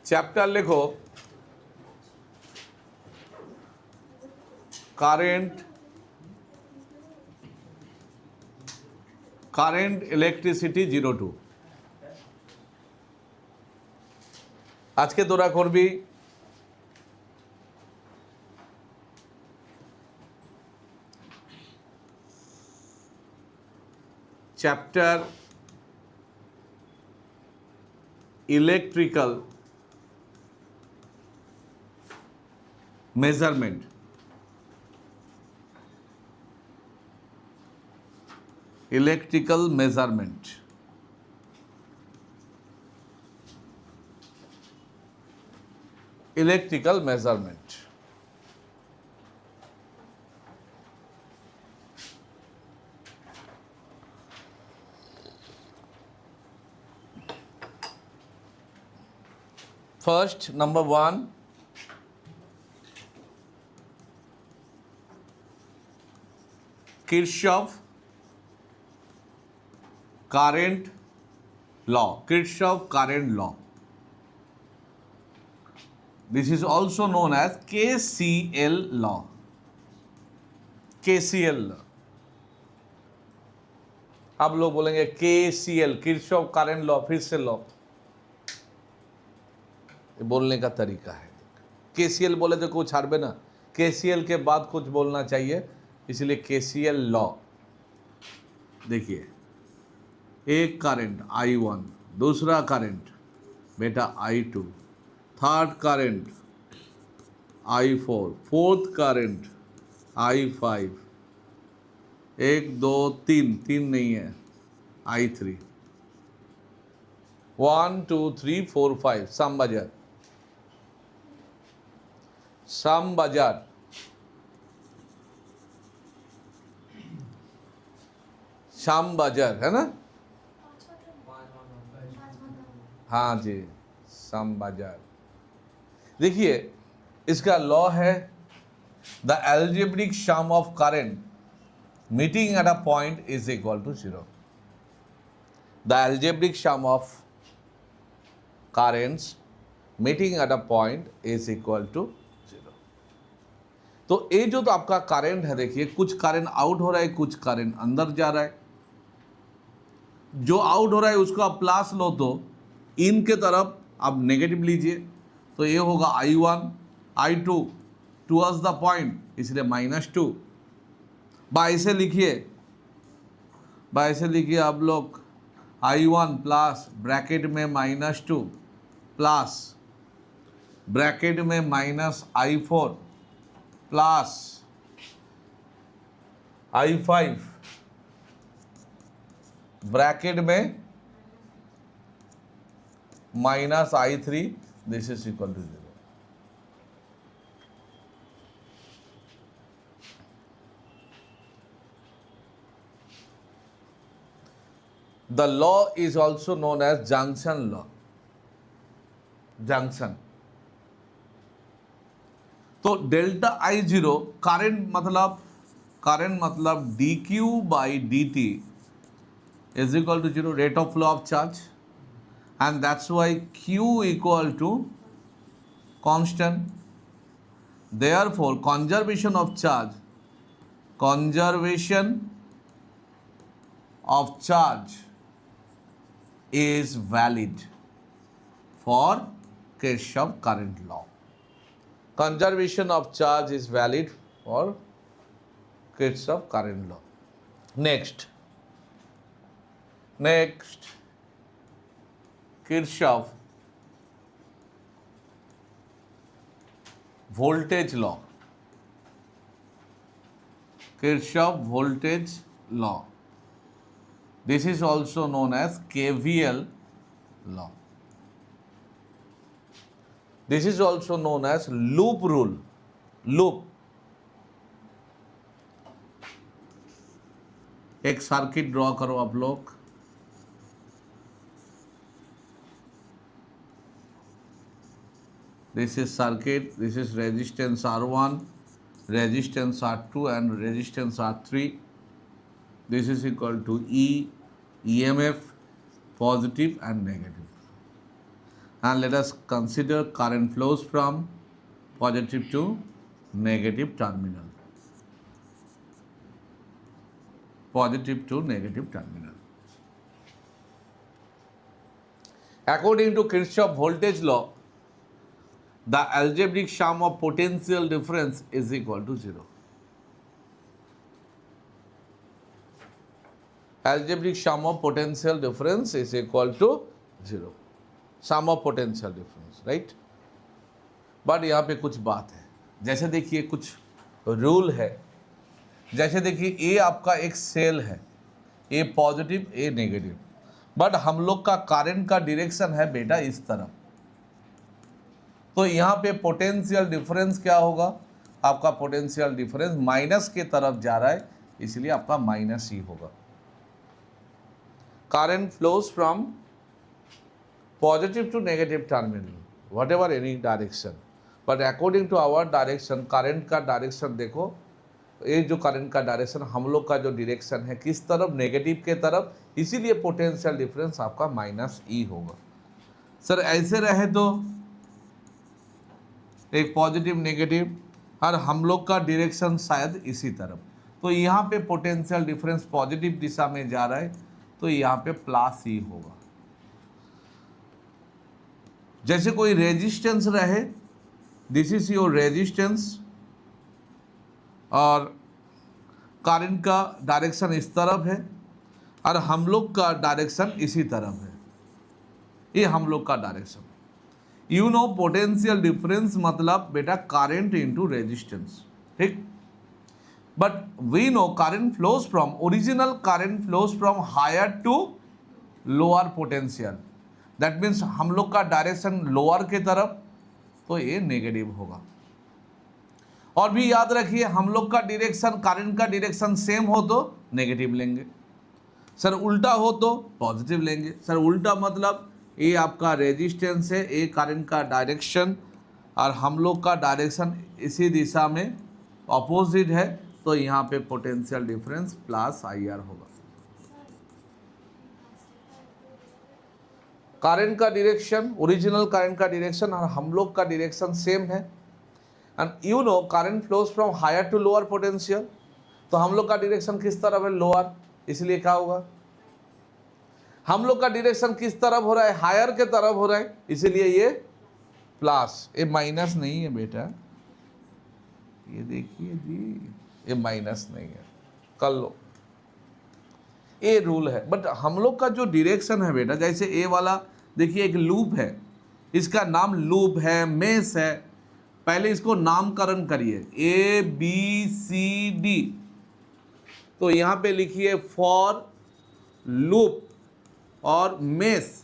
Chapter लिखो current electricity 02। আজকে তোরা করবি chapter electrical measurement. Electrical measurement electrical measurement first number 1, Kirchhoff current law. Kirchhoff current law. This is also known as KCL law. KCL law. आप लोग बोलेंगे KCL, Kirchhoff current law, फिर से law. ये बोलने का तरीका है। KCL बोले तो कुछ छाड़बे ना, KCL के बाद कुछ बोलना चाहिए, इसलिए KCL लॉ। देखिए, एक करंट I1, दूसरा करंट बेटा I2, third current I4, fourth current I5, 1 2 3, 3 नहीं है I3, 1 2 3 4 5, सम बाजार श्याम बाजार है ना? हाँ जी, श्याम बाजार। देखिए, इसका लॉ है the algebraic sum of current meeting at a point is equal to 0। The algebraic sum of currents meeting at a point is equal to 0। तो ये जो तो आपका करंट है, देखिए कुछ करंट आउट हो रहा है, कुछ करंट अंदर जा रहा है। जो आउट हो रहा है उसको आप प्लस लो तो इन के तरफ आप नेगेटिव लीजिए, तो ये होगा I1 I2 towards the point, इसलिए -2। ऐसे लिखिए आप लोग I1 प्लस ब्रैकेट में -2 प्लस ब्रैकेट में -I4 प्लस I5 ब्रैकेट में -I3, this is equal to 0। The law is also known as junction law. Junction तो डेल्टा I0 करंट मतलब dq/dt is equal to 0, rate of flow of charge, and that's why q equal to constant. Therefore conservation of charge is valid for Kirchhoff current law. Conservation of charge is valid for Kirchhoff current law. Next, Kirchhoff voltage law. Kirchhoff voltage law. This is also known as KVL law. This is also known as loop rule. Loop. एक circuit draw करो आप लोग। This is circuit, this is resistance R1, resistance R2 and resistance R3. This is equal to EMF, positive and negative. and let us consider current flows from positive to negative terminal. Positive to negative terminal. According to Kirchhoff voltage law, the algebraic sum of potential difference is equal to 0. Algebraic sum of potential difference is equal to 0. Sum of potential difference, right? But यहाँ पे कुछ बात है, जैसे देखिए कुछ rule है, जैसे देखिए ए आपका एक सेल है, ए पॉजिटिव ए नेगेटिव, बट हम लोग का करंट का डायरेक्शन है बेटा इस तरफ, तो यहाँ पे पोटेंशियल डिफरेंस क्या होगा, आपका पोटेंशियल डिफरेंस माइनस के तरफ जा रहा है, इसलिए आपका माइनस ही होगा. Current flows from positive to negative terminal, whatever any direction, but according to our direction, current का डायरेक्शन देखो, ये जो करंट का डायरेक्शन हम लोग का जो डायरेक्शन है किस तरफ, नेगेटिव के तरफ, इसीलिए पोटेंशियल डिफरेंस आपका माइनस ई होगा. सर ऐसे रहे तो एक पॉजिटिव नेगेटिव और हम लोग का डायरेक्शन शायद इसी तरफ, तो यहाँ पे पोटेंशियल डिफरेंस पॉजिटिव दिशा में जा रहा है, तो यहाँ पे प्लस ई होगा. जैसे कोई रेजिस्टेंस रहे, दिस इज योर रेजिस्टेंस, और करंट का डायरेक्शन इस तरफ है और हम लोग का डायरेक्शन इसी तरफ है, ये हम लोग का direction. You know potential difference मतलब बेटा करंट इनटू रेजिस्टेंस, ठीक. But we know current flows from, original current flows from higher to lower potential, that means हम लोग का डायरेक्शन लोअर के तरफ, तो ये नेगेटिव होगा. और भी याद रखिए हम लोग का डायरेक्शन, करंट का डायरेक्शन सेम हो तो नेगेटिव लेंगे, सर उल्टा हो तो पॉजिटिव लेंगे. सर उल्टा मतलब ये आपका रेजिस्टेंस है, ये करंट का डायरेक्शन और हम लोग का डायरेक्शन इसी दिशा में अपोजिट है, तो यहाँ पे potential difference plus I R होगा. करंट का डायरेक्शन, ओरिजिनल करंट का डायरेक्शन और हम लोग का डायरेक्शन सेम है, and you know current flows from higher to lower potential, तो हम लोग का डायरेक्शन किस तरफ है, लोअर, इसलिए क्या होगा, हम लोग का डायरेक्शन किस तरफ हो रहा है, हायर के तरफ हो रहा है, इसीलिए ये प्लस, ये माइनस नहीं है बेटा, ये देखिए जी ये माइनस नहीं है, कर लो, ये रूल है. बट हम लोग का जो डायरेक्शन है बेटा, जैसे ए वाला देखिए एक लूप है, इसका नाम लूप है, मेस है, पहले इसको नामकरण करिए, ए बी सी डी, तो यहाँ पे लिखिए फॉर लूप और मेस,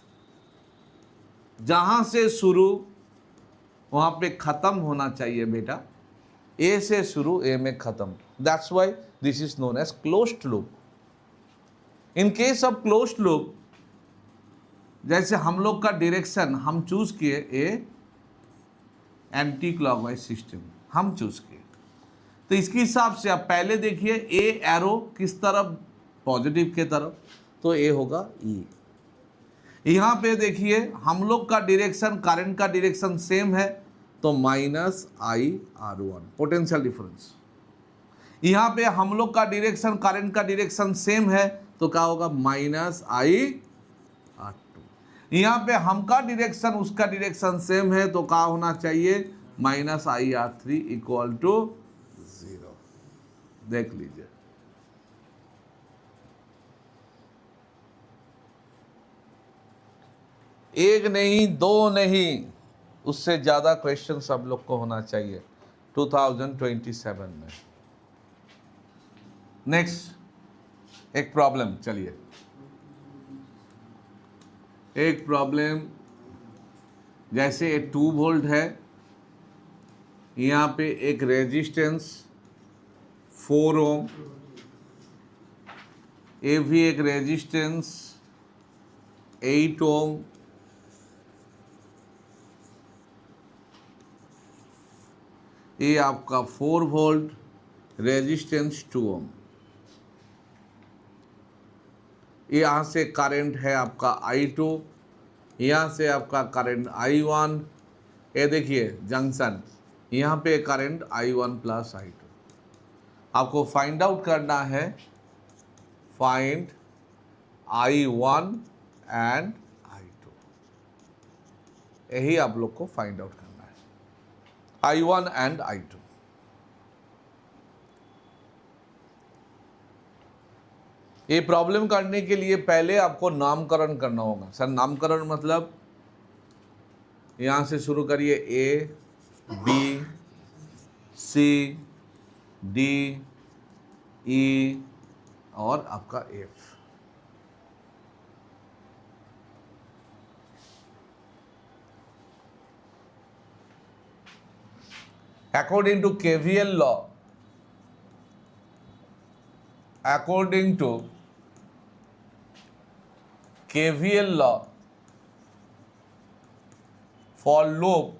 जहाँ से शुरू वहाँ पे ख़त्म होना चाहिए बेटा, ए से शुरू ए में ख़त्म, that's why this is known as closed loop. In case of closed loop, जैसे हम लोग का डायरेक्शन हम चूज किए ए एंटी क्लॉकवाइज सिस्टम हम चूज किए, तो इसके हिसाब से आप पहले देखिए ए एरो किस तरफ, पॉजिटिव के तरफ, तो ए होगा ई. यहाँ पे देखिए हम लोग का डायरेक्शन, करंट का डायरेक्शन सेम है, तो minus I are one potential difference. यहाँ पे हम लोग का डायरेक्शन, करंट का डायरेक्शन सेम है, तो क्या होगा, माइनस आई आर टू. यहाँ पे हम का डायरेक्शन उसका डायरेक्शन सेम है, तो क्या होना चाहिए, minus I R three equal to 0. देख लीजिए, एक नहीं, दो नहीं, उससे ज़्यादा क्वेश्चन सब लोग को होना चाहिए 2027 में. नेक्स्ट एक प्रॉब्लम, चलिए एक प्रॉब्लम, जैसे 2 वोल्ट है, यहाँ पे एक रेजिस्टेंस 4 ओम, ये भी एक रेजिस्टेंस 8 ओम, ये आपका 4 वोल्ट, रेजिस्टेंस 2 ओम, यहाँ से करंट है आपका I2, यहाँ से आपका करंट I1, ये देखिए जंक्शन, यहाँ पे करंट I1 प्लस I2। आपको फाइंड आउट करना है, फाइंड I1 एंड I2, यही आप लोग को फाइंड आउट करना है, I1 एंड I2। ये प्रॉब्लम करने के लिए पहले आपको नामकरण करना होगा। सर नामकरण मतलब यहाँ से शुरू करिए, A, B, C, D, E और आपका F। According to KVL law, according to KVL law, for loop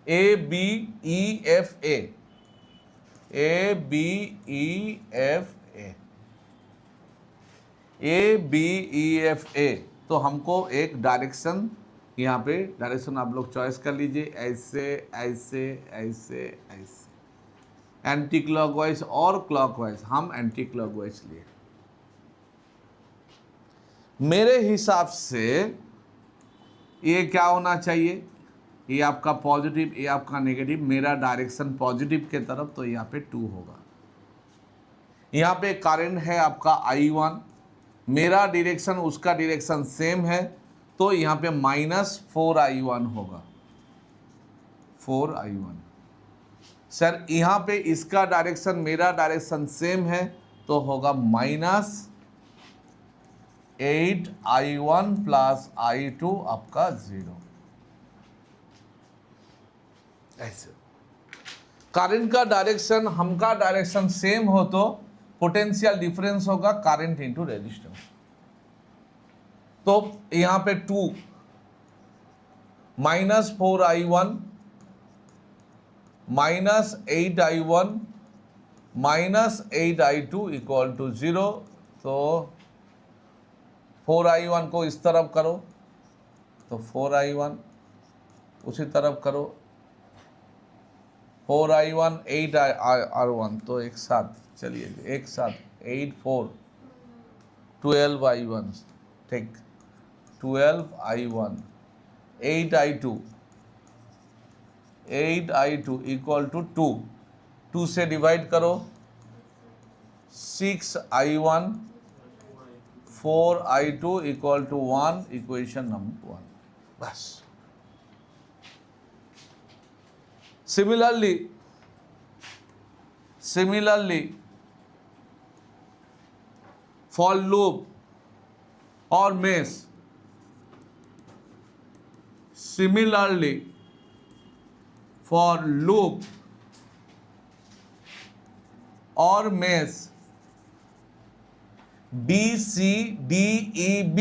A, B, E, F, A, A, B, E, F, A, A, B, E, F, A, तो हमको एक direction, यहाँ पे direction आप लोग choice कर लीजिए, ऐसे ऐसे ऐसे ऐसे, एंटी क्लॉकवाइज और क्लॉकवाइज। हम एंटी क्लॉकवाइज लिए। मेरे हिसाब से ये क्या होना चाहिए, ये आपका पॉजिटिव, ये आपका नेगेटिव, मेरा डायरेक्शन पॉजिटिव के तरफ, तो यहाँ पे 2 होगा। यहाँ पे करंट है आपका I1, मेरा डायरेक्शन उसका डायरेक्शन सेम है, तो यहाँ पे -4I1 होगा, 4I1। सर यहाँ पे इसका डायरेक्शन मेरा डायरेक्शन सेम है, तो होगा -8I1 प्लस I2 आपका 0। ऐसे करंट का डायरेक्शन, हमका डायरेक्शन सेम हो तो पोटेंशियल डिफरेंस होगा करंट इनटू रेजिस्टेंस। तो यहाँ पे 2 -4I1 -8I1 -8I2 equal to 0। तो 4I1 को इस तरफ करो तो 4I1, उसी तरफ करो 4I1 8R1, तो एक साथ चलिए, एक साथ 8 4 12I1, ठीक, 12I1 8I2 इक्वल टू 2 से डिवाइड करो, 6I1 4I2 equal to 1, equation number 1। बस। Similarly, for loop or mesh, similarly for loop or mesh, BCDEB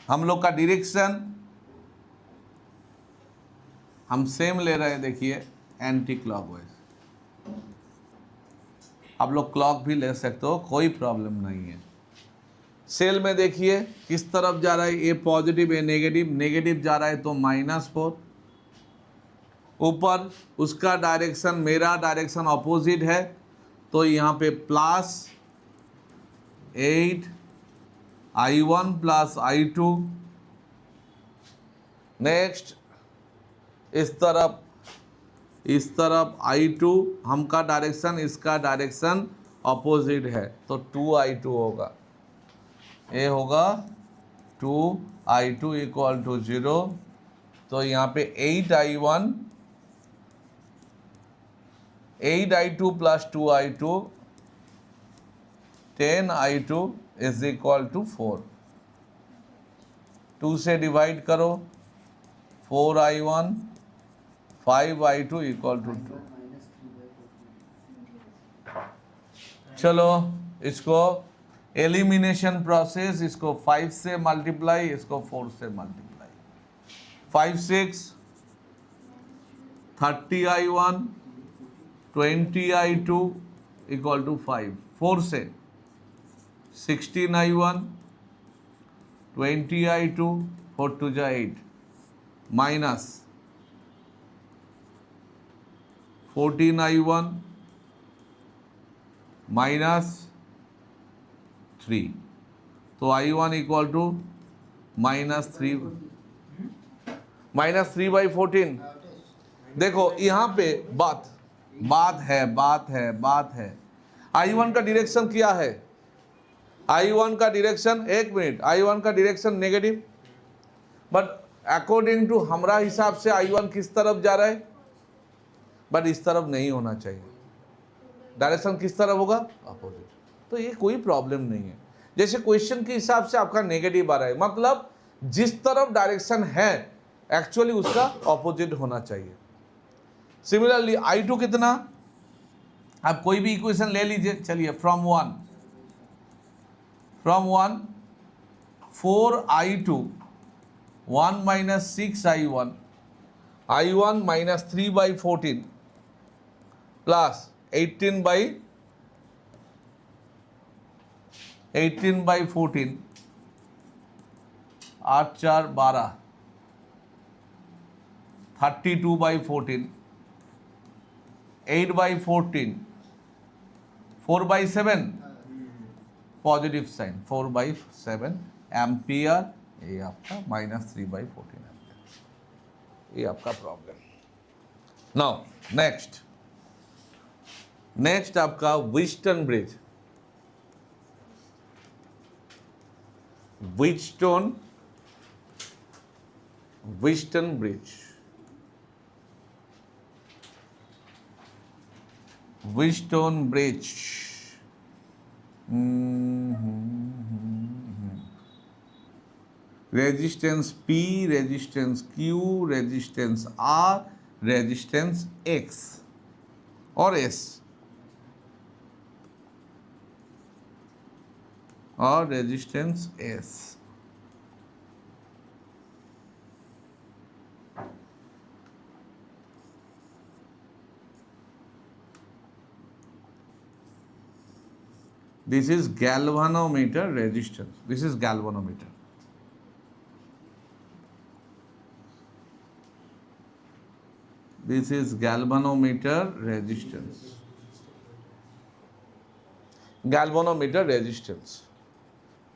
हम लोग का डायरेक्शन हम सेम ले रहे हैं, देखिए एंटी क्लॉकवाइज। आप लोग क्लॉक भी ले सकते हो, कोई प्रॉब्लम नहीं है। सेल में देखिए किस तरफ जा रहा है, ये पॉजिटिव, ये नेगेटिव, नेगेटिव जा रहा है तो -4। ऊपर उसका डायरेक्शन, मेरा डायरेक्शन अपोजिट है, तो यहाँ पे +8I1 प्लस I2। नेक्स्ट इस तरफ I2, हमका डायरेक्शन, इसका डायरेक्शन अपोजिट है, तो 2I2 होगा, ये होगा 2I2 इक्वल टू 0। तो यहाँ पे 8I2 plus 2I2 10I2 is equal to 4। 2 से डिवाइड करो, 4I1 5I2 इक्वल टू 2। चलो इसको एलिमिनेशन प्रोसेस, इसको 5 से मल्टीप्लाई, इसको 4 से multiply, 5 6 30I1 20I2 equal to 5, 4 से 16I1, 20I2, 4 2 जा 8, माइनस 14I1 माइनस 3, तो I1 इक्वल टू -3 -3/14। देखो यहाँ पे बात है। I1 का डायरेक्शन क्या है? I1 का डायरेक्शन, एक मिनट, I1 का direction negative, but according to हमारा हिसाब से I1 किस तरफ जा रहा है? बट इस तरफ नहीं होना चाहिए। डायरेक्शन किस तरफ होगा? अपोजिट। तो ये कोई प्रॉब्लम नहीं है। जैसे क्वेश्चन के हिसाब से आपका नेगेटिव आ रहा है, मतलब जिस तरफ डायरेक्शन है एक्चुअली उसका ऑपोजिट होना चाहिए। सिमिलरली I2 कितना? आप कोई भी इक्वेशन ले लीजिए, चलिए from 1 4I2 1 minus 6I1, I1 minus 3/14 plus 18/14, 8 4 12, 32/14, 8/14, 4/7, positive sign 4/7 ampere, ये आपका -3/14 एम्पियर, ये आपका प्रॉब्लम। नाउ नेक्स्ट आपका Wheatstone bridge. Wheatstone bridge, Wheatstone bridge resistance P, resistance Q, resistance R, resistance X और S, और resistance S। This is galvanometer resistance. This is galvanometer. This is galvanometer resistance. Galvanometer resistance.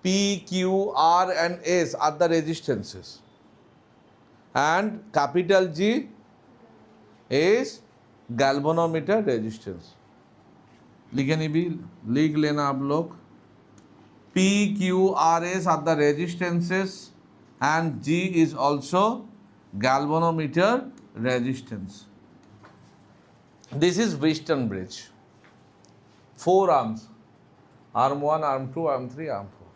P, Q, R and S are the resistances. And capital G is galvanometer resistance. लिखें भी, लिख लेना आप लोग। P, Q, R, S are the resistances and G is also galvanometer resistance. This is Wheatstone bridge. 4 arms, arm 1, arm 2, arm 3, arm 4.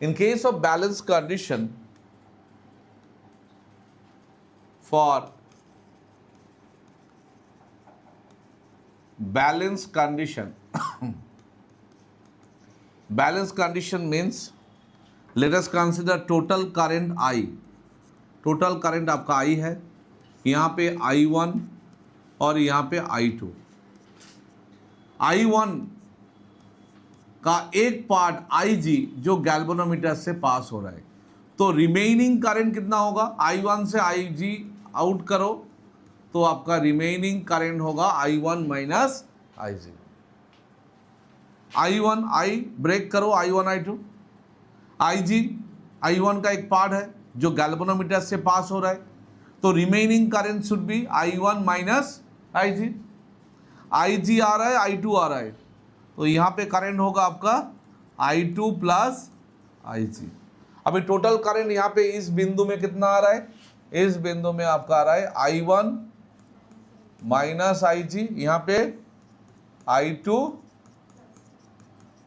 In case of balance condition, for balance condition balance condition means let us consider total current I. Total current आपका I है, यहाँ पे I1 और यहाँ पे I2। I1 का एक part IG जो गैल्वेनोमीटर से पास हो रहा है, तो रिमेनिंग करंट कितना होगा? I1 से IG आउट करो तो आपका रिमेनिंग करंट होगा I1 minus IG। I1 I break करो, I1 I2, IG I1 का एक पार्ट है जो गैल्वेनोमीटर से पास हो रहा है, तो remaining current should be I1 minus IG। IG आ रहा है, I2 आ रहा है, तो यहाँ पे करंट होगा आपका I2 प्लस IG। अभी टोटल करंट यहाँ पे इस बिंदु में कितना आ रहा है? इस बिंदु में आपका आ रहा है I1 माइनस IG, यहाँ पे I2,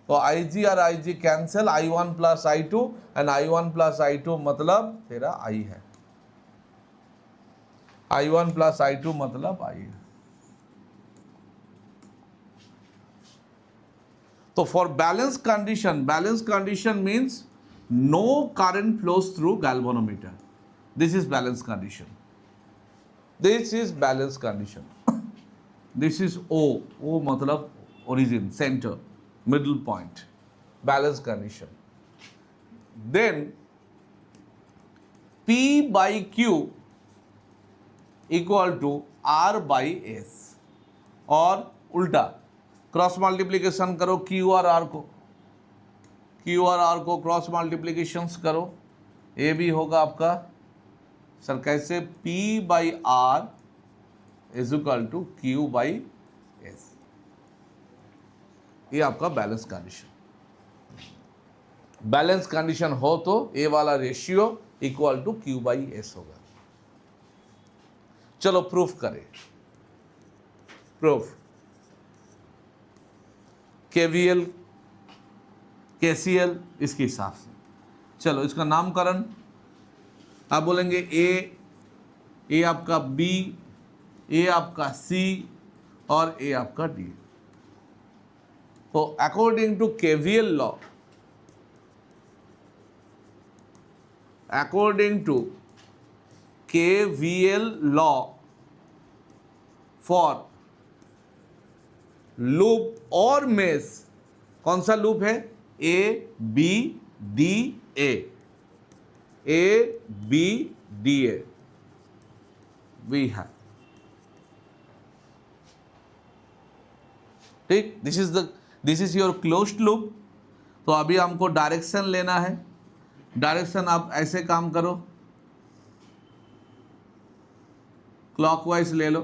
तो IG और IG cancel, I1 plus I2 and I1 plus I2 मतलब तेरा I है, I1 प्लस I2 मतलब I है। तो for balance condition means no current flows through galvanometer. This is balance condition, this is balance condition. This is O मतलब origin, centre, middle point, balance condition. Then P by Q equal to R by S, और उल्टा cross multiplication करो Q और R को, Q और R को cross multiplications करो, ये भी होगा आपका सर कैसे, P by R is equal to Q by S, ये आपका बैलेंस कंडीशन। बैलेंस कंडीशन हो तो ए वाला ratio equal to Q by S होगा। चलो प्रूफ करें, प्रूफ KVL KCL इसके हिसाब से। चलो इसका नामकरण आप बोलेंगे ए आपका B, ए आपका C और ए आपका D। तो according to KVL law, according to KVL law for loop और मेष, कौन सा लूप है, A B D A, A B D A we have, ठीक, this is your closed loop. तो अभी हमको डायरेक्शन लेना है, डायरेक्शन आप ऐसे काम करो, क्लॉकवाइज ले लो,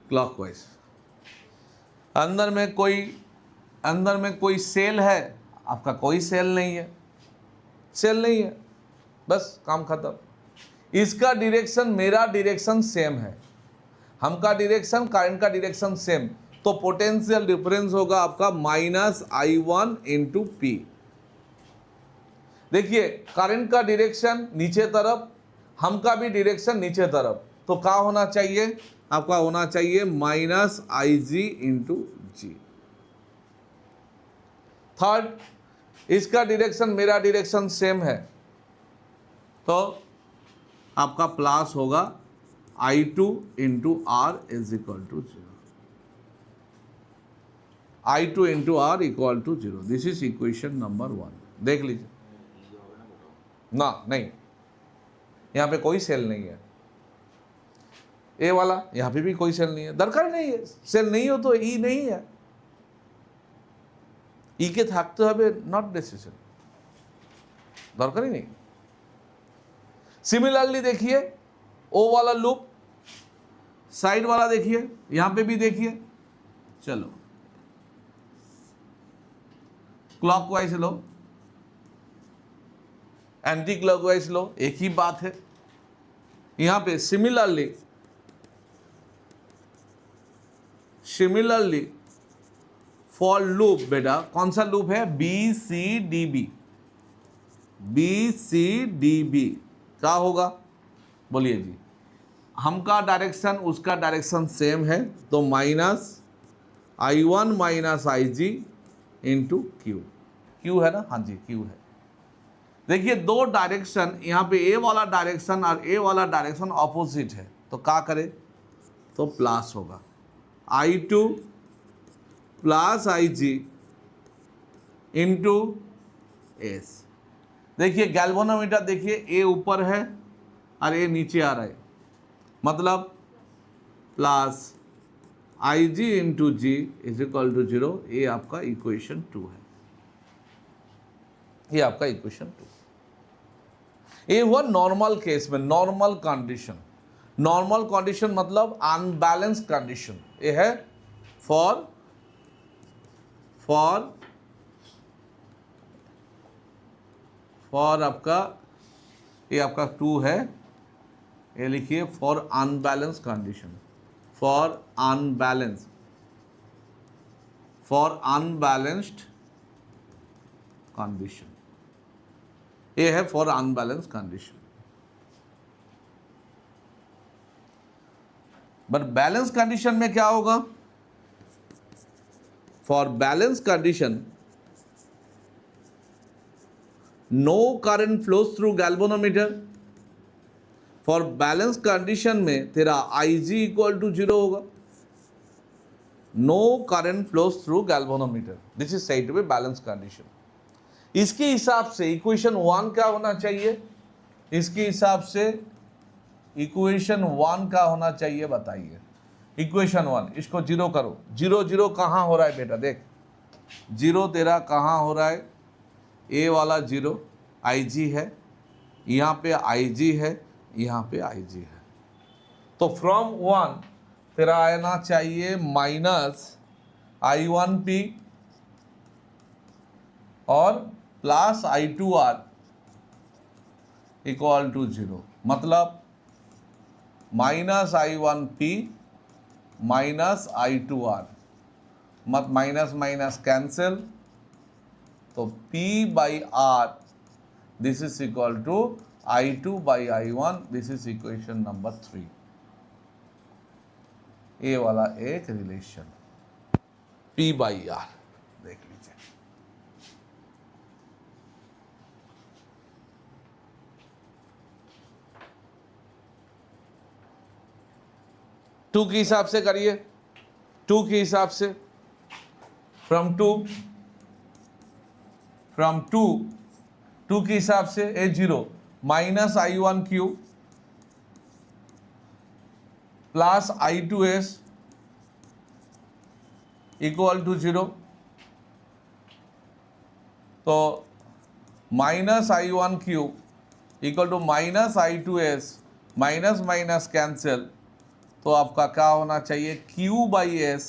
क्लॉकवाइज। अंदर में कोई सेल है, आपका कोई सेल नहीं है, सेल नहीं है, बस काम खत्म। इसका डायरेक्शन मेरा डायरेक्शन सेम है, हमका डायरेक्शन करंट का डायरेक्शन सेम, तो पोटेंशियल डिफरेंस होगा आपका -I1 इंटू पी। देखिए करंट का डायरेक्शन नीचे तरफ, हमका भी डायरेक्शन नीचे तरफ, तो क्या होना चाहिए, आपका होना चाहिए -IG इंटू जी। थर्ड, इसका डायरेक्शन मेरा डायरेक्शन सेम है, तो आपका प्लस होगा I2 into R is equal to 0, I2 into R equal to 0। This is equation number 1। देख लीजिए ना, नहीं, यहाँ पे कोई सेल नहीं है, ए वाला यहाँ पे भी कोई सेल नहीं है, दरकार नहीं है, सेल नहीं हो तो ई नहीं है, ई के থাকতে হবে, नॉट नेसेसरी, दरकार ही नहीं। सिमिलरली देखिए ओ वाला लूप, साइड वाला देखिए, यहाँ पे भी देखिए, चलो क्लॉकवाइज लो, एंटी क्लॉकवाइज लो, एक ही बात है। यहां पे सिमिलरली फॉर लूप, बेटा कौन सा लूप है, BCDB, BCDB क्या होगा, बोलिए जी, हमका डायरेक्शन उसका डायरेक्शन सेम है, तो -I1 -IG इंटू क्यू है ना, हाँ जी क्यू है। देखिए दो डायरेक्शन, यहाँ पे ए वाला डायरेक्शन और ए वाला डायरेक्शन ऑपोजिट है, तो क्या करे, तो प्लस होगा I2 plus IG into S. देखिए गैल्वेनोमीटर देखिए, ए ऊपर है और ए नीचे आ रहा है, मतलब plus IG into G is equal to 0। ये आपका इक्वेशन 2 है, ये आपका इक्वेशन 2। ये हुआ नॉर्मल केस में, नॉर्मल कंडीशन। नॉर्मल कंडीशन मतलब अनबैलेंस कंडीशन, ये है फॉर आपका, ये आपका 2 है, ये लिखिए for unbalance condition, for unbalanced condition, ये है for unbalance condition. But balance condition में क्या होगा, for balance condition no current flows through galvanometer, for balance condition में तेरा Ig इक्वल टू 0 होगा, no current flows through galvanometer, this is said to be balance condition. इसके हिसाब से equation 1 क्या होना चाहिए, इसके हिसाब से इक्वेशन 1 क्या होना चाहिए बताइए। इक्वेशन 1, इसको 0 करो, 0 0 कहाँ हो रहा है बेटा, देख 0 तेरा कहाँ हो रहा है, ए वाला 0 Ig है, यहाँ पे Ig है, यहाँ पे Ig है, तो फ्रॉम 1 तेरा आना चाहिए -I1P और प्लस I2R इक्वल टू 0, मतलब -I1P -I2R, मत माइनस माइनस कैंसिल, तो P by R this is equal to I2 by I1, this is equation number 3। ये वाला एक रिलेशन P बाई R देख लीजिए। टू के हिसाब से करिए, 2 के हिसाब से, फ्रॉम टू के हिसाब से ए 0 -I1Q plus I2S equal to 0, तो -I1Q equal to -I2S, minus minus cancel, तो आपका क्या होना चाहिए, Q by S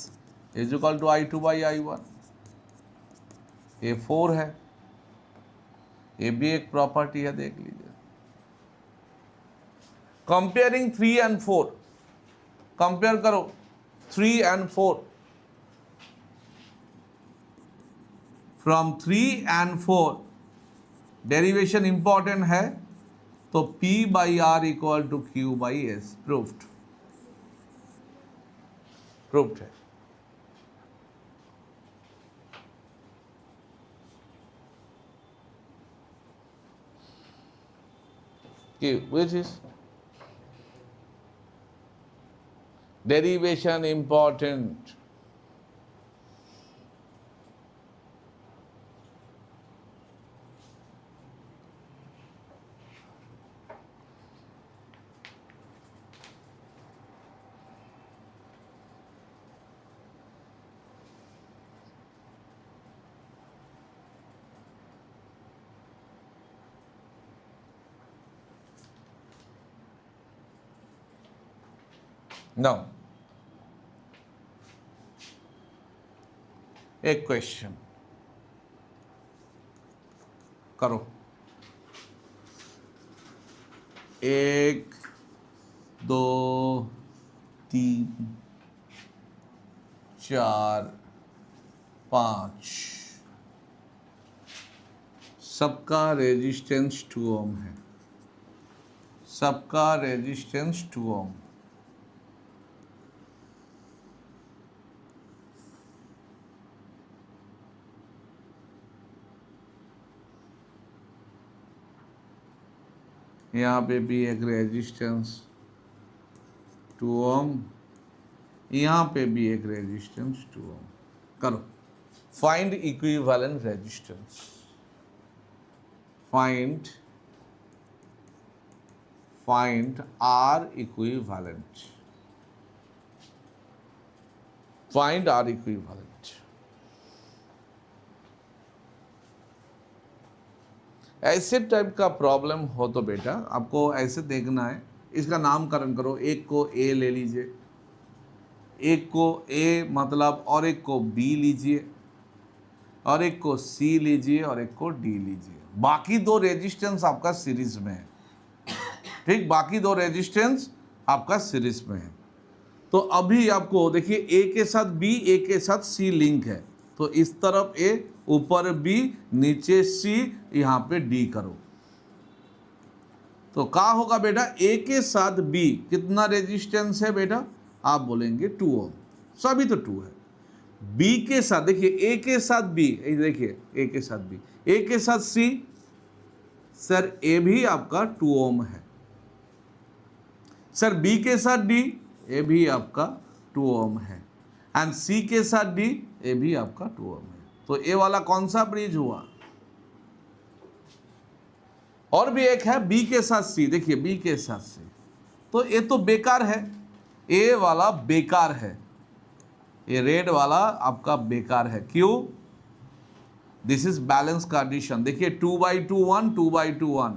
is equal to I2 by I1। ये 4 है, ये भी एक प्रॉपर्टी है, देख लीजिए। कंपेयरिंग 3 एंड 4, कंपेयर करो 3 and 4, from 3 and 4 derivation important है, तो P by R equal to Q by S, proofed है। Which is derivation important? Now, एक क्वेश्चन करो, 1 2 3 4 5 सबका रेजिस्टेंस 2 ओम है, सबका रेजिस्टेंस 2 ओम। यहाँ पे भी एक रेजिस्टेंस 2 ओम, यहाँ पे भी एक रेजिस्टेंस 2 ओम। करो, find equivalent resistance, find R equivalent, find R equivalent. ऐसे टाइप का प्रॉब्लम हो तो बेटा आपको ऐसे देखना है, इसका नामकरण करो, एक को A ले लीजिए, एक को A मतलब, और एक को B लीजिए, और एक को C लीजिए, और एक को D लीजिए। बाकी 2 रेजिस्टेंस आपका सीरीज में है, ठीक, बाकी 2 रेजिस्टेंस आपका सीरीज में है। तो अभी आपको देखिए A के साथ B, A के साथ C लिंक है, तो इस तरफ A, ऊपर B, नीचे C, यहाँ पे D करो, तो क्या होगा बेटा, A के साथ B कितना रेजिस्टेंस है बेटा, आप बोलेंगे 2 ओम, सभी तो 2 है। B के साथ देखिए, A के साथ B, देखिए A के साथ B, A के साथ C, सर A भी आपका 2 ओम है, सर बी के साथ डी, ये भी आपका 2 ओम है, एंड सी के साथ डी, ये भी आपका 2 ओम है। तो ये वाला कौन सा ब्रिज हुआ? और भी एक है बी के साथ सी, देखिए बी के साथ सी, तो ये तो बेकार है, ये वाला बेकार है, ये रेड वाला आपका बेकार है। क्यों? This is balance condition. देखिए 2/2 1, 2/2 1,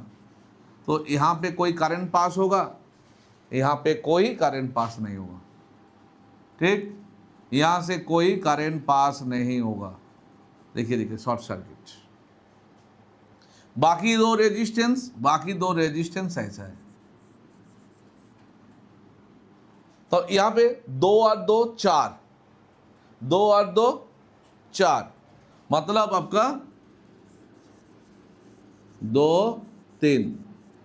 तो यहाँ पे कोई करंट पास होगा, यहाँ पे कोई करंट पास नहीं होगा, ठीक, यहाँ से कोई करंट पास नहीं होगा। देखिए देखिए शॉर्ट सर्किट। बाकी दो रेजिस्टेंस ऐसा है। तो यहाँ पे 2 और 2 4, 2 और 2 4, मतलब आपका 2 3,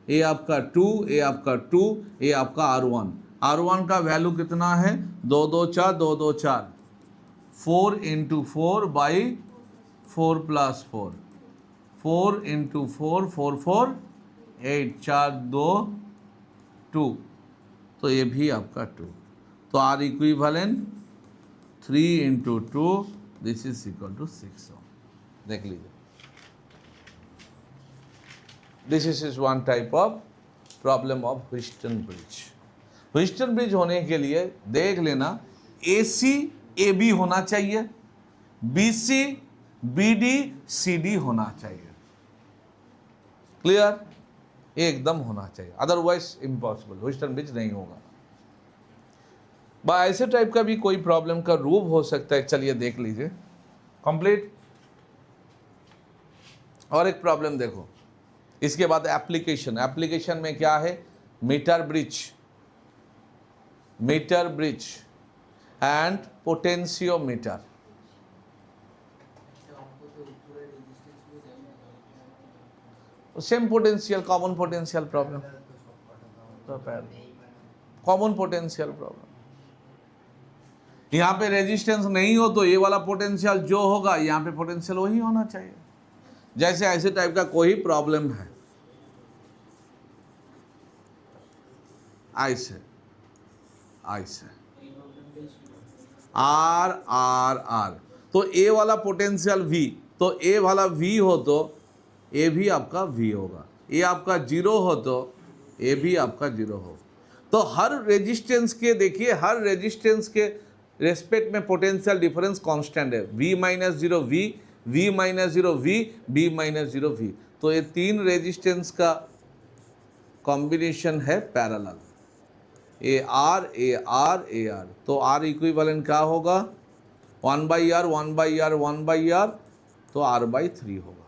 ये आपका 2, ये आपका 2, ये आपका R1। R1 का वैल्यू कितना है? 2 2 4, 2 2 4, 4 × 4 / 4 + 4, 4 × 4 4 4 8, 4 2 2, तो ये भी आपका 2। तो R equivalent 3 × 2, this is equal to 6 ohm. देख लीजिए, this is one type of problem of Wheatstone bridge. Wheatstone bridge होने के लिए देख लेना, AC AB होना चाहिए, BC BD CD होना चाहिए, क्लियर, एकदम होना चाहिए, अदरवाइज इम्पॉसिबल, ह्यूस्टन ब्रिज नहीं होगा। ऐसे टाइप का भी कोई प्रॉब्लम का रूप हो सकता है, चलिए देख लीजिए कंप्लीट। और एक प्रॉब्लम देखो, इसके बाद एप्लीकेशन में क्या है? Meter bridge and potentiometer. Same potential, common potential problem, common potential problem. यहाँ पे रेजिस्टेंस नहीं हो तो ये वाला पोटेंशियल जो होगा, यहाँ पे पोटेंशियल वही होना चाहिए। जैसे ऐसे टाइप का कोई प्रॉब्लम है, ऐसे R R R, तो ए वाला पोटेंशियल V, तो ए वाला V हो तो ए भी आपका V होगा, ये आपका 0 हो तो ए भी आपका 0 हो। तो हर रेजिस्टेंस के, देखिए हर रेजिस्टेंस के रेस्पेक्ट में पोटेंशियल डिफरेंस कांस्टेंट है, V - 0 V, V - 0 V, B - 0 V। तो ये तीन रेजिस्टेंस का कॉम्बिनेशन है पैरेलल, AR, तो R इक्विवेलेंट क्या होगा? 1/R, 1/R, 1/R, तो R/3 होगा।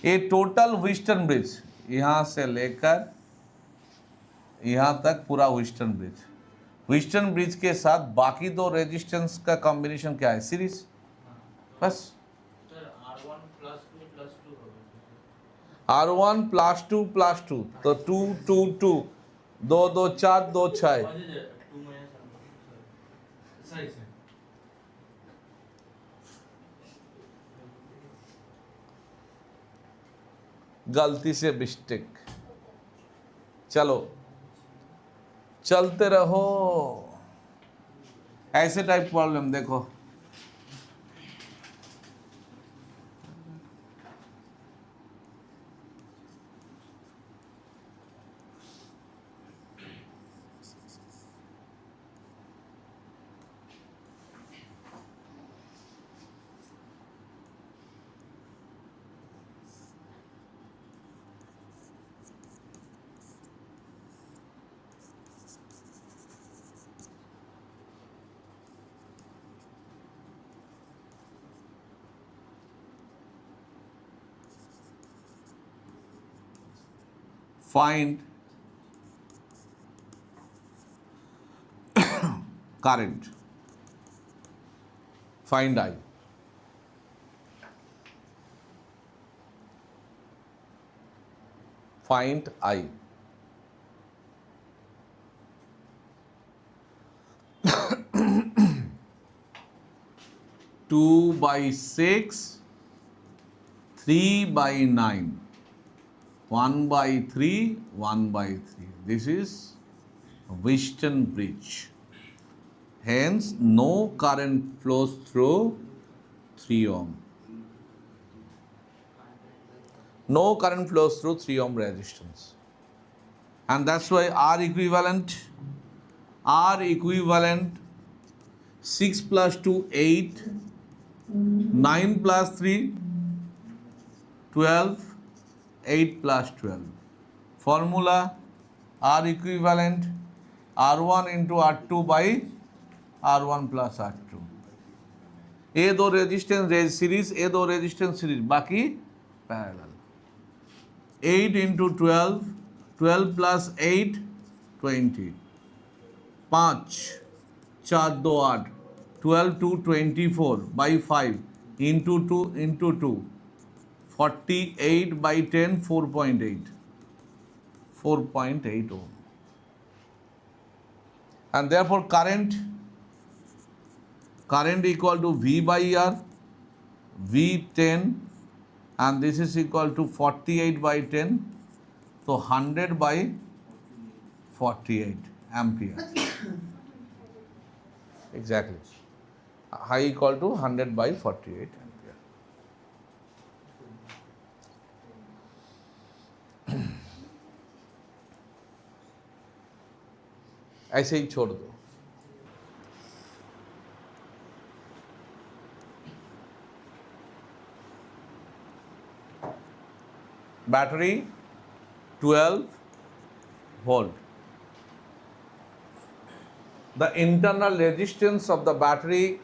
ये टोटल ह्यूस्टन ब्रिज, यहाँ से लेकर यहाँ तक पूरा ह्यूस्टन ब्रिज के साथ बाकी दो रेजिस्टेंस का कॉम्बिनेशन क्या है? सीरीज, बस। R1 + 2 तो 2 2 2, 2 2 4, 2 6, गलती से मिस्टेक। चलो चलते रहो। ऐसे टाइप प्रॉब्लम देखो, find current, find I. Find I. 2/6, 3/9, 1/3, 1/3. This is Wheatstone bridge. Hence, no current flows through 3 ohm. No current flows through 3 ohm resistance. And that's why R equivalent 6 plus 2, 8, 9 plus 3, 12, 8 plus 12. Formula R equivalent R1 into R2 by R1 plus R2. ये दो resistance series, ये दो resistance series, बाकी parallel. 8 into 12, 12 plus 8, 20. 5, 4, 2, 8, 12 to 24 by 5 into 2 into 2, 48 by 10, 4.8. 4.8 ohm. And therefore current equal to V by R, V10, and this is equal to 48 by 10, so 100 by 48 ampere. Exactly. I equal to 100 by 48 ampere. ऐसे ही छोड़ दो. Battery 12 volt. The internal resistance of the battery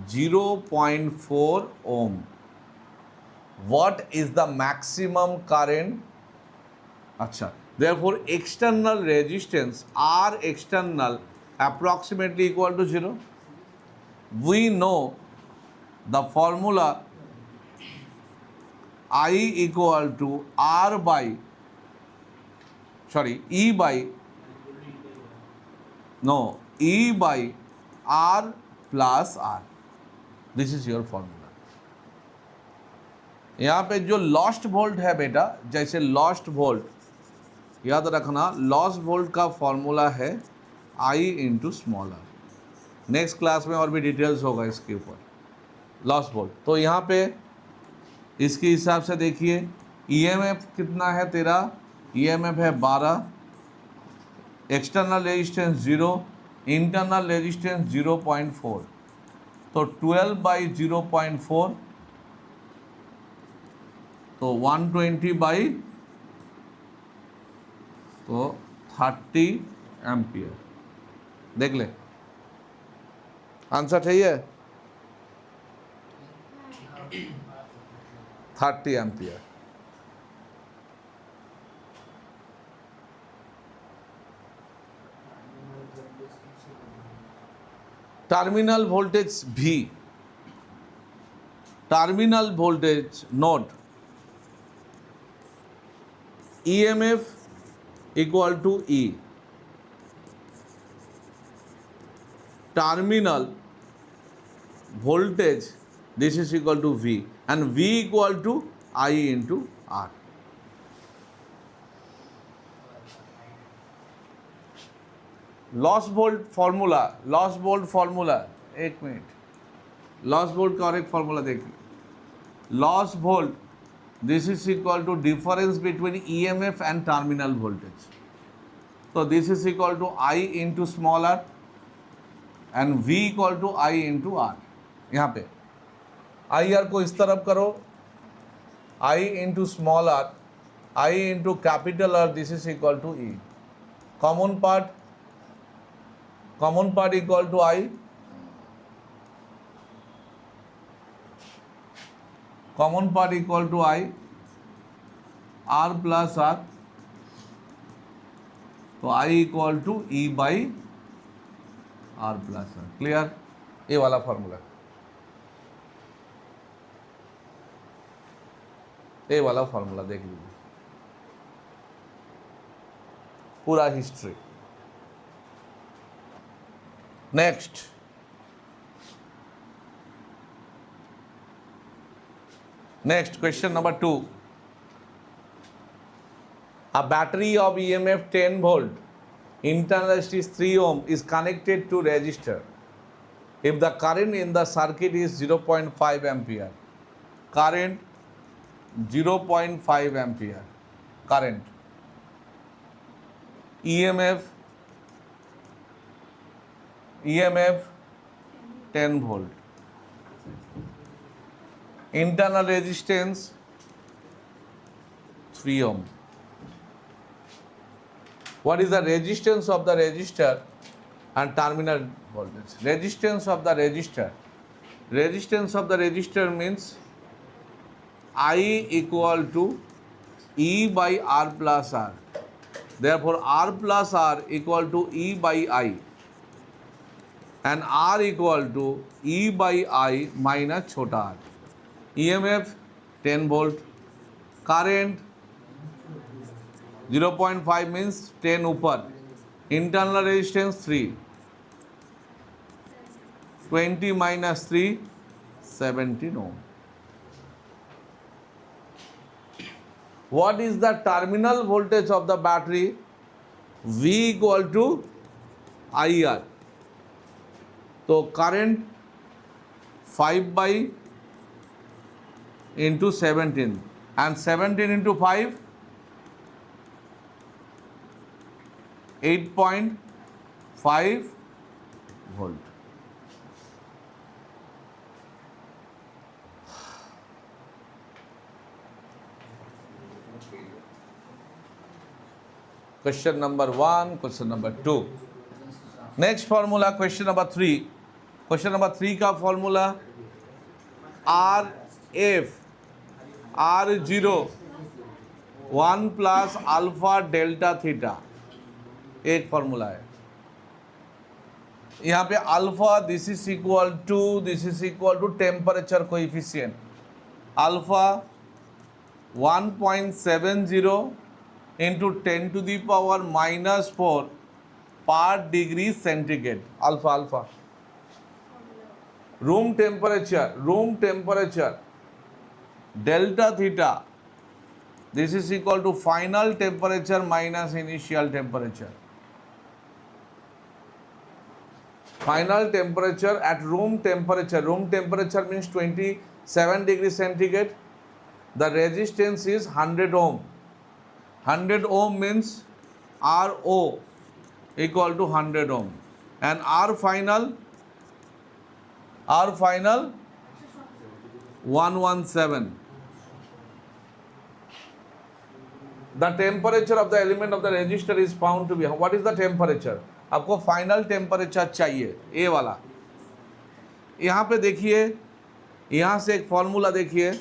0.4 ohm. What is the maximum current? Acha. Therefore, external resistance R external approximately equal to 0. We know the formula I equal to E by R plus R. This is your formula. यहाँ पे जो lost volt है बेटा, जैसे lost volt याद रखना, lost volt का formula है I into small r. Next class में और भी डिटेल्स होगा इसके ऊपर. लॉस्ट वोल्ट तो यहाँ पे इसके हिसाब से देखिए, EMF कितना है तेरा, EMF है 12, एक्सटर्नल रेजिस्टेंस 0, इंटरनल रेजिस्टेंस 0.4, तो 12 बाई 0.4, तो 120 बाई, तो 30 एम्पियर. देख ले, आंसर सही है. 30 ampere. Terminal voltage V, terminal voltage note, EMF equal to E, terminal voltage this is equal to V, and V equal to I into R. Loss volt formula, एक minute, loss volt का और एक formula देखिए. Loss volt this is equal to difference between EMF and terminal voltage. So this is equal to I into small r and V equal to I into R. यहाँ पे IR को इस तरफ करो, I into small r, I into capital R, this is equal to E. Common part equal to I. Common part equal to I, R plus R, तो I equal to E by R plus R. Clear? ये वाला formula, ये वाला formula देख लीजिए, पूरा history. Next Next, question number 2. A battery of EMF 10 volt, internal resistance 3 ohm is connected to resistor. If the current in the circuit is 0.5 ampere, current 0.5 ampere, current, EMF 10 volt, internal resistance 3 ohm. What is the resistance of the resistor and terminal voltage? Resistance of the resistor. Resistance of the resistor means I equal to E by R plus R. Therefore, R plus R equal to E by I. And R equal to E by I minus छोटा r. EMF 10 volt. Current 0.5 means 10 ऊपर. Internal resistance 3. 20 minus 3, 17 ohm. What is the terminal voltage of the battery? V equal to IR. So current 5 by into 17 and 17 into 5, 8.5 volt. Question number 1, question number 2. Next formula, question number 3. Question number 3 का formula RF R0 1 plus alpha delta theta एक formula है. यहाँ पे alpha this is equal to temperature coefficient. Alpha 1.70 into 10 to the power minus 4 per degree centigrade. Alpha. Room temperature delta theta, this is equal to final temperature minus initial temperature. Final temperature at room temperature means 27 degrees centigrade. The resistance is 100 ohm. 100 ohm means RO equal to 100 ohm, and R final 117. The temperature of the element of the resistor is found to be, what is the temperature? आपको final temperature चाहिए ए वाला. यहाँ पे देखिए, यहाँ से एक formula देखिए,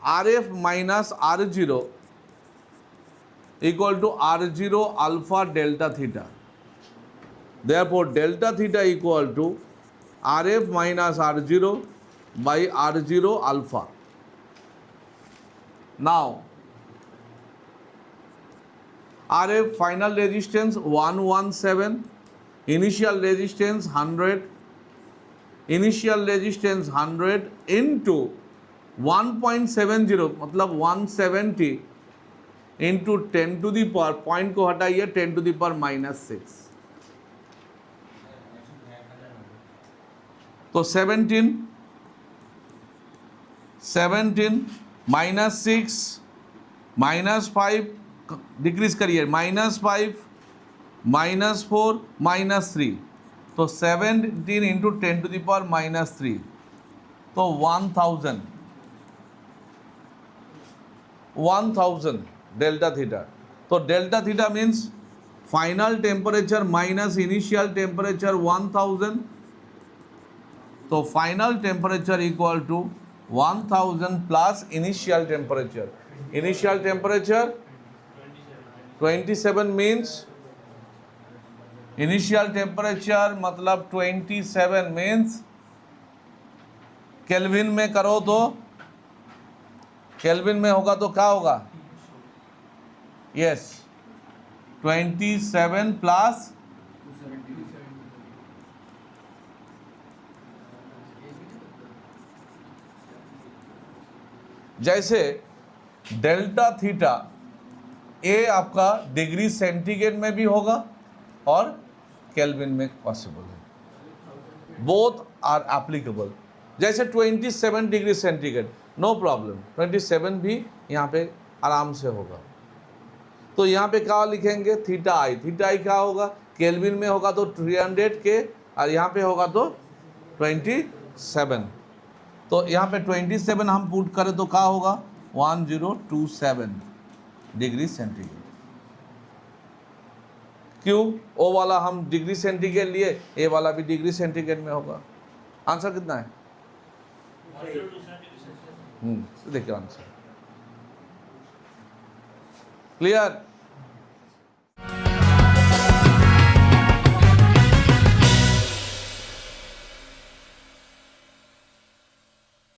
RF minus R0 equal to R0 alpha delta theta. Therefore, delta theta equal to RF minus R0 by R0 alpha. Now, RF final resistance 117, initial resistance 100, into 1.70 मतलब 170 into 10 to the power, point को हटाइए, 10 to the power minus 6. तो 17 minus 6 minus 5 decrease करिए, -5 -4 -3, तो 17 into 10 to the power -3, तो 1000 delta theta. तो delta theta means final temperature minus initial temperature 1000. तो final temperature equal to 1000 plus initial temperature. Initial temperature 27 means, initial temperature मतलब 27 means kelvin में करो तो, kelvin में होगा तो क्या होगा? यस, 27 प्लस 270 जैसे डेल्टा थीटा ए आपका डिग्री सेंटीग्रेड में भी होगा और केल्विन में पॉसिबल है, बोथ आर एप्लीकेबल। जैसे 27 डिग्री सेंटीग्रेड, नो प्रॉब्लम, 27 भी यहाँ पे आराम से होगा। तो यहाँ पे क्या लिखेंगे, थीटा आई क्या होगा, केल्विन में होगा तो 300 के, और यहाँ पे होगा तो 27। तो यहाँ पे 27 हम पुट करें तो क्या होगा, 1027 डिग्री सेंटीग्रेड। क्यों, ओ वाला हम डिग्री सेंटीग्रेड लिए, ए वाला भी डिग्री सेंटीग्रेड में होगा। आंसर कितना है, देखिए आंसर क्लियर।